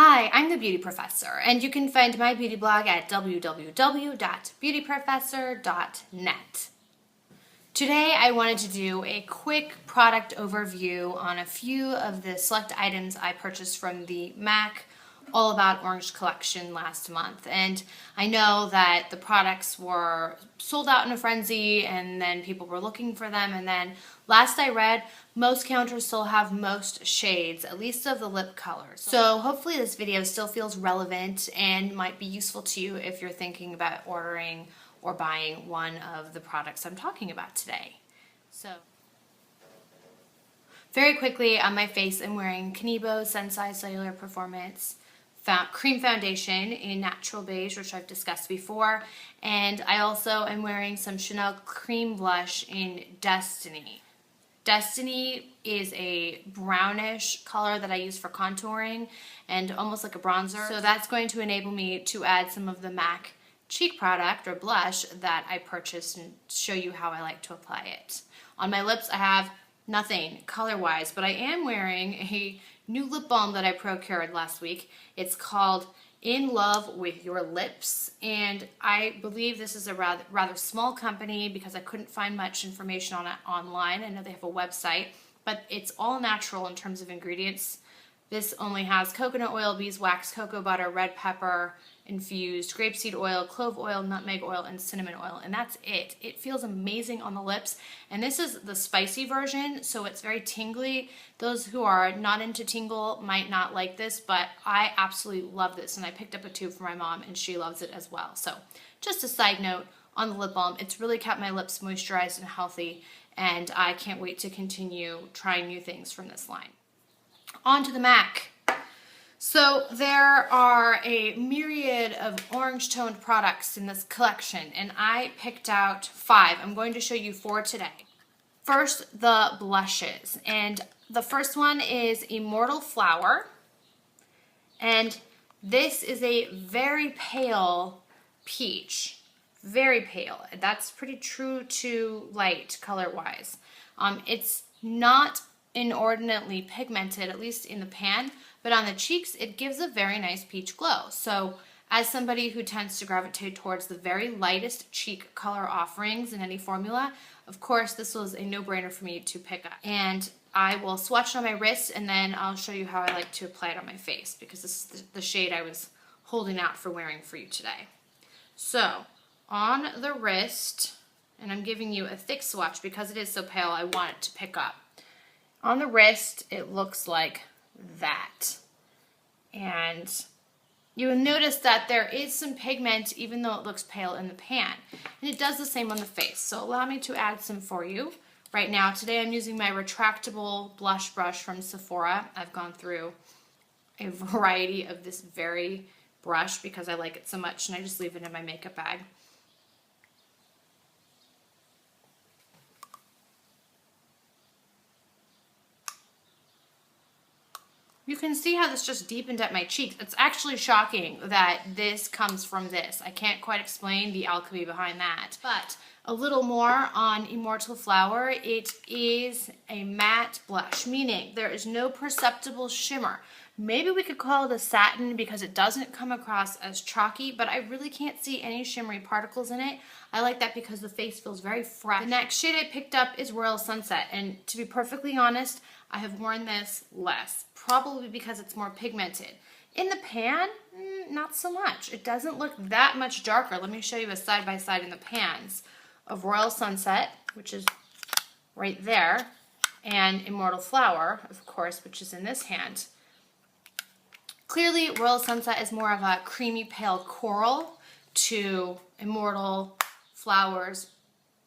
Hi, I'm the Beauty Professor, and you can find my beauty blog at www.beautyprofessor.net. Today I wanted to do a quick product overview on a few of the select items I purchased from the MAC All About Orange collection last month. And I know that the products were sold out in a frenzy and then people were looking for them, and then last I read, most counters still have most shades, at least of the lip colors. So hopefully this video still feels relevant and might be useful to you if you're thinking about ordering or buying one of the products I'm talking about today. So, very quickly, on my face I'm wearing Canebo Sensai Cellular Performance Cream Foundation in Natural Beige, which I've discussed before, and I also am wearing some Chanel Cream Blush in Destiny. Destiny is a brownish color that I use for contouring and almost like a bronzer, so that's going to enable me to add some of the MAC cheek product or blush that I purchased and show you how I like to apply it. On my lips I have nothing color-wise, but I am wearing a new lip balm that I procured last week. It's called In Love With Your Lips, and I believe this is a rather small company because I couldn't find much information on it online. I know they have a website, but it's all natural in terms of ingredients. This only has coconut oil, beeswax, cocoa butter, red pepper, infused grapeseed oil, clove oil, nutmeg oil, and cinnamon oil, and that's it. It feels amazing on the lips, and this is the spicy version, so it's very tingly. Those who are not into tingle might not like this, but I absolutely love this, and I picked up a tube for my mom, and she loves it as well. So just a side note on the lip balm, it's really kept my lips moisturized and healthy, and I can't wait to continue trying new things from this line. On to the MAC. So there are a myriad of orange toned products in this collection, and I picked out 5. I'm going to show you 4 today. First, the blushes, and the first one is Immortal Flower, and this is a very pale peach, very pale. That's pretty true to light color-wise. It's not inordinately pigmented, at least in the pan, but on the cheeks it gives a very nice peach glow. So as somebody who tends to gravitate towards the very lightest cheek color offerings in any formula, of course this was a no-brainer for me to pick up. And I will swatch it on my wrist, and then I'll show you how I like to apply it on my face, because this is the shade I was holding out for wearing for you today. So on the wrist, and I'm giving you a thick swatch because it is so pale, I want it to pick up. On the wrist, it looks like that. And you will notice that there is some pigment even though it looks pale in the pan. And it does the same on the face. So allow me to add some for you. Right now, today I'm using my retractable blush brush from Sephora. I've gone through a variety of this very brush because I like it so much, and I just leave it in my makeup bag. You can see how this just deepened at my cheeks. It's actually shocking that this comes from this. I can't quite explain the alchemy behind that. But a little more on Immortal Flower. It is a matte blush, meaning there is no perceptible shimmer. Maybe we could call it a satin because it doesn't come across as chalky, but I really can't see any shimmery particles in it. I like that because the face feels very fresh. The next shade I picked up is Royal Sunset, and to be perfectly honest, I have worn this less, probably because it's more pigmented. In the pan, not so much. It doesn't look that much darker. Let me show you a side-by-side in the pans of Royal Sunset, which is right there, and Immortal Flower, of course, which is in this hand. Clearly, Royal Sunset is more of a creamy pale coral to Immortal Flower's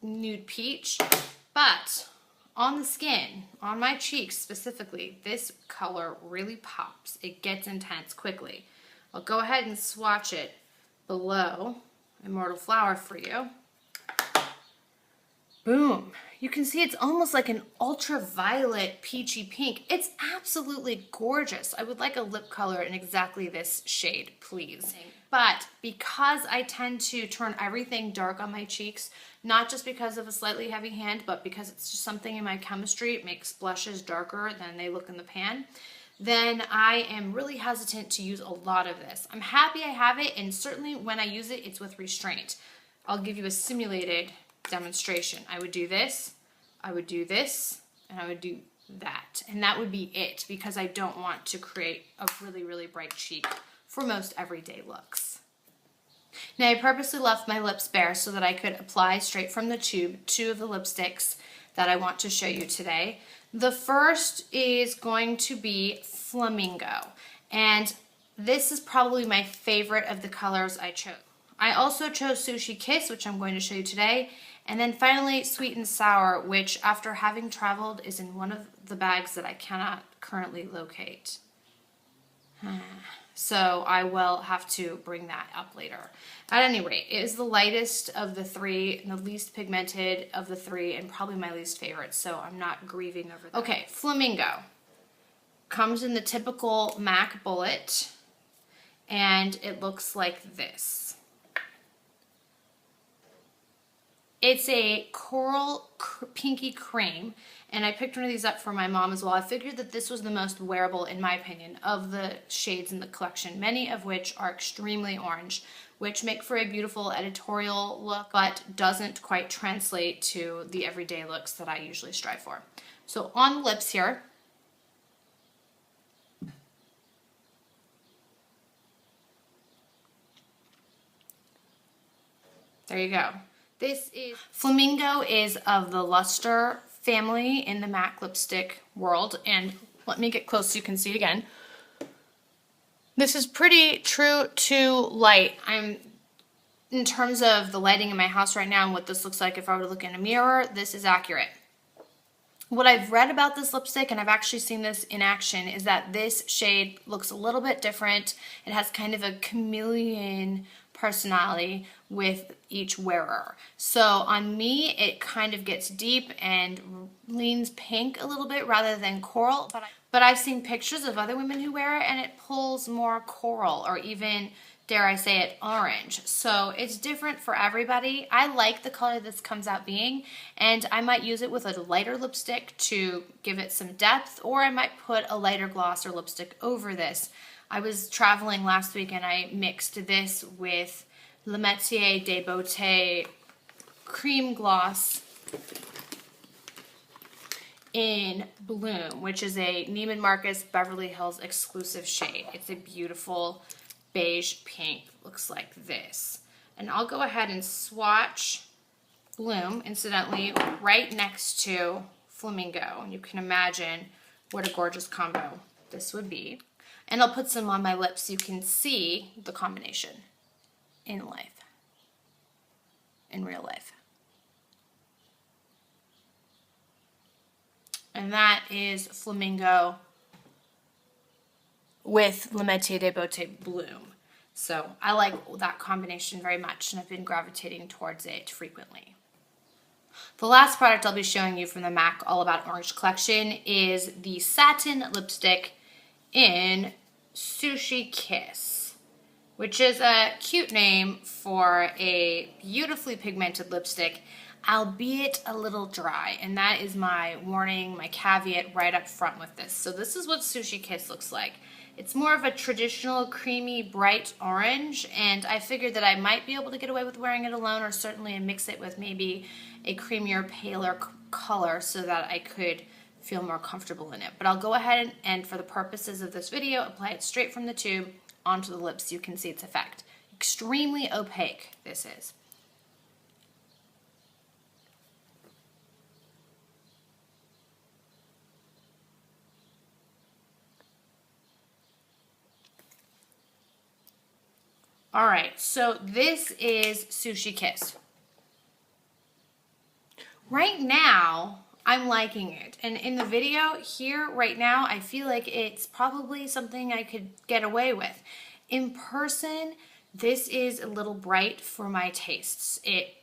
nude peach, but on the skin, on my cheeks specifically, this color really pops. It gets intense quickly. I'll go ahead and swatch it below Immortal Flower for you. Boom. You can see it's almost like an ultraviolet peachy pink. It's absolutely gorgeous. I would like a lip color in exactly this shade, please. But because I tend to turn everything dark on my cheeks, not just because of a slightly heavy hand, but because it's just something in my chemistry, it makes blushes darker than they look in the pan. then I am really hesitant to use a lot of this. I'm happy I have it, and certainly when I use it, it's with restraint. I'll give you a simulated demonstration. I would do this, I would do this, and I would do that. And that would be it, because I don't want to create a really, really bright cheek for most everyday looks. Now, I purposely left my lips bare so that I could apply straight from the tube 2 of the lipsticks that I want to show you today. The first is going to be Flamingo, and this is probably my favorite of the colors I chose. I also chose Sushi Kiss, which I'm going to show you today, and then finally Sweet and Sour, which after having traveled is in one of the bags that I cannot currently locate. So I will have to bring that up later. At any rate, it is the lightest of the 3 and the least pigmented of the 3, and probably my least favorite, so I'm not grieving over that. Okay, Flamingo comes in the typical MAC bullet, and it looks like this. It's a coral pinky cream, and I picked one of these up for my mom as well. I figured that this was the most wearable, in my opinion, of the shades in the collection, many of which are extremely orange, which make for a beautiful editorial look, but doesn't quite translate to the everyday looks that I usually strive for. So on the lips here, there you go. This is Flamingo, is of the Lustre family in the MAC lipstick world, and let me get close so you can see it again. This is pretty true to light. In terms of the lighting in my house right now and what this looks like if I were to look in a mirror, this is accurate. What I've read about this lipstick, and I've actually seen this in action, is that this shade looks a little bit different. It has kind of a chameleon personality with each wearer. So on me, it kind of gets deep and leans pink a little bit rather than coral, but I've seen pictures of other women who wear it and it pulls more coral, or even, dare I say it, orange. So it's different for everybody. I like the color this comes out being, and I might use it with a lighter lipstick to give it some depth, or I might put a lighter gloss or lipstick over this. I was traveling last week and I mixed this with Le Metier de Beaute Cream Gloss in Bloom, which is a Neiman Marcus Beverly Hills exclusive shade. It's a beautiful beige pink, looks like this. And I'll go ahead and swatch Bloom, incidentally, right next to Flamingo. And you can imagine what a gorgeous combo this would be. And I'll put some on my lips so you can see the combination in life, in real life. And that is Flamingo with Le Metier de Beaute Bloom. So I like that combination very much, and I've been gravitating towards it frequently. The last product I'll be showing you from the MAC All About Orange collection is the Satin lipstick in Sushi Kiss, which is a cute name for a beautifully pigmented lipstick, albeit a little dry. And that is my warning, my caveat right up front with this. So this is what Sushi Kiss looks like. It's more of a traditional creamy bright orange, and I figured that I might be able to get away with wearing it alone, or certainly mix it with maybe a creamier, paler color so that I could feel more comfortable in it. But I'll go ahead and for the purposes of this video, apply it straight from the tube onto the lips so you can see its effect. Extremely opaque this is. All right, so this is Sushi Kiss. Right now, I'm liking it. And in the video here right now, I feel like it's probably something I could get away with. In person, this is a little bright for my tastes. It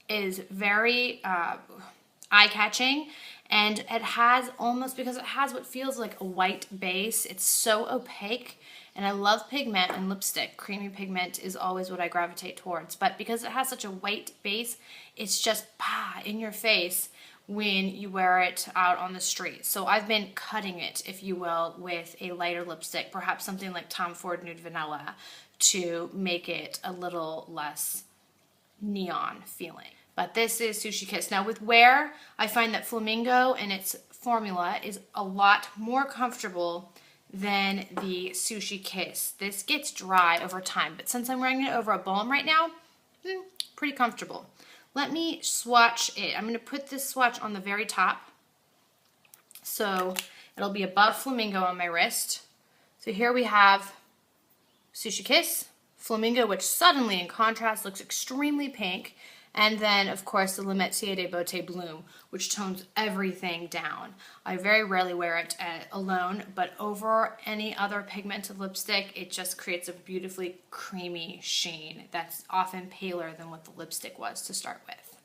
is very eye-catching, and it has almost, because it has what feels like a white base, it's so opaque. And I love pigment and lipstick. Creamy pigment is always what I gravitate towards. But because it has such a white base, it's just in your face, when you wear it out on the street. So I've been cutting it, if you will, with a lighter lipstick, perhaps something like Tom Ford Nude Vanilla, to make it a little less neon feeling. But this is Sushi Kiss. Now with wear, I find that Flamingo and its formula is a lot more comfortable than the Sushi Kiss. This gets dry over time, but since I'm wearing it over a balm right now, pretty comfortable. Let me swatch it. I'm going to put this swatch on the very top, so it'll be above Flamingo on my wrist. So here we have Sushi Kiss, Flamingo, which suddenly in contrast looks extremely pink, and then of course the Metier de Beaute Bloom, which tones everything down. I very rarely wear it alone, but over any other pigmented lipstick, it just creates a beautifully creamy sheen that's often paler than what the lipstick was to start with.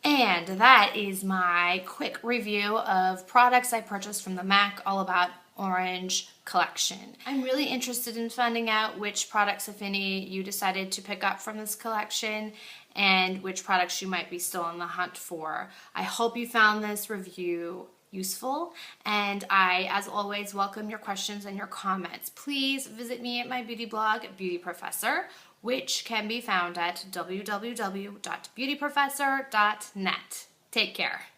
And that is my quick review of products I purchased from the MAC All About Orange collection. I'm really interested in finding out which products, if any, you decided to pick up from this collection and which products you might be still on the hunt for. I hope you found this review useful, and I, as always, welcome your questions and your comments. Please visit me at my beauty blog, Beauty Professor, which can be found at www.beautyprofessor.net. Take care.